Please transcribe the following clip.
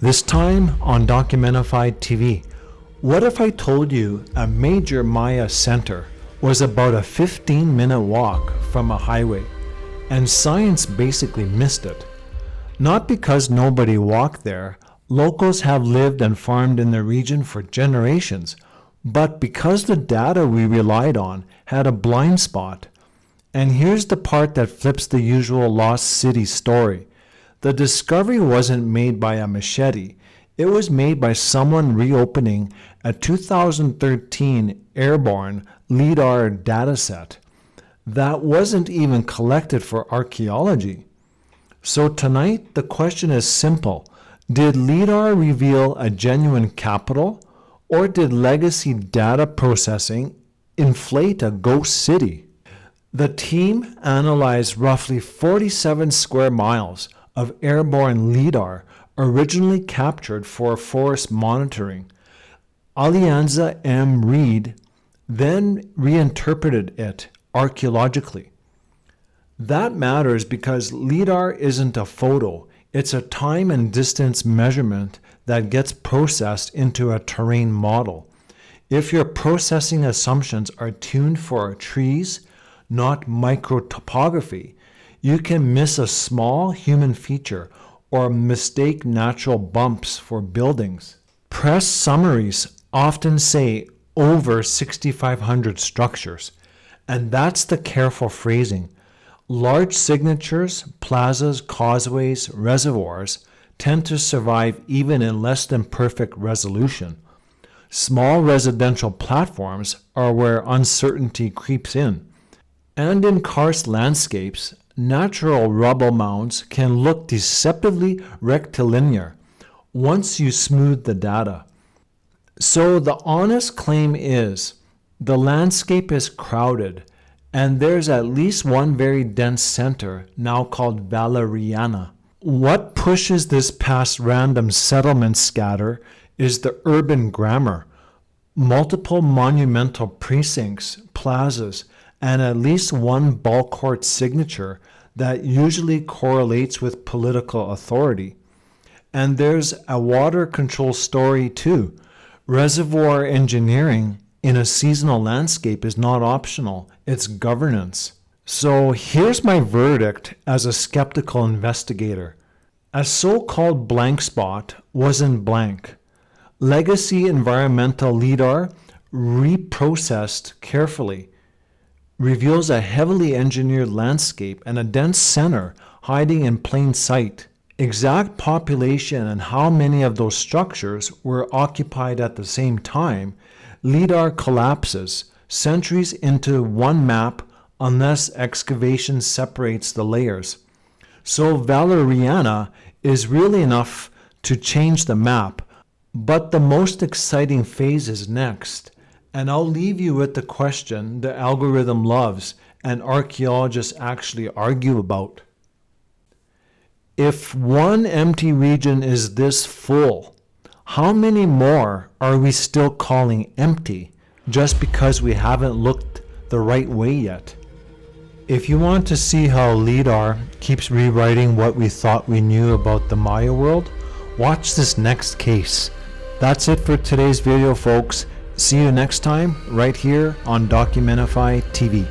This time on Documentify TV, what if I told you a major Maya center was about a 15-minute walk from a highway, and science basically missed it? Not because nobody walked there, locals have lived and farmed in the region for generations, but because the data we relied on had a blind spot. And here's the part that flips the usual lost city story. The discovery wasn't made by a machete. It was made by someone reopening a 2013 airborne LiDAR dataset that wasn't even collected for archaeology. So tonight, the question is simple. Did LiDAR reveal a genuine capital, or did legacy data processing inflate a ghost city? The team analyzed roughly 47 square miles of airborne LiDAR originally captured for forest monitoring. Alianza M. Reed then reinterpreted it archaeologically. That matters because LiDAR isn't a photo, it's a time and distance measurement that gets processed into a terrain model. If your processing assumptions are tuned for trees, not microtopography, you can miss a small human feature or mistake natural bumps for buildings. Press summaries often say over 6,500 structures, and that's the careful phrasing. Large signatures, plazas, causeways, reservoirs tend to survive even in less than perfect resolution. Small residential platforms are where uncertainty creeps in. And in karst landscapes, natural rubble mounds can look deceptively rectilinear once you smooth the data. So the honest claim is, the landscape is crowded, and there's at least one very dense center, now called Valeriana. What pushes this past random settlement scatter is the urban grammar. Multiple monumental precincts, plazas, and at least one ballcourt signature that usually correlates with political authority. And there's a water control story too. Reservoir engineering in a seasonal landscape is not optional, it's governance. So here's my verdict as a skeptical investigator. A so-called blank spot wasn't blank. Legacy environmental LiDAR, reprocessed carefully, reveals a heavily engineered landscape and a dense center hiding in plain sight. Exact population and how many of those structures were occupied at the same time, LiDAR collapses centuries into one map unless excavation separates the layers. So Valeriana is really enough to change the map, but the most exciting phase is next. And I'll leave you with the question the algorithm loves and archaeologists actually argue about. If one empty region is this full, how many more are we still calling empty just because we haven't looked the right way yet? If you want to see how LiDAR keeps rewriting what we thought we knew about the Maya world, watch this next case. That's it for today's video, folks. See you next time right here on Documentify TV.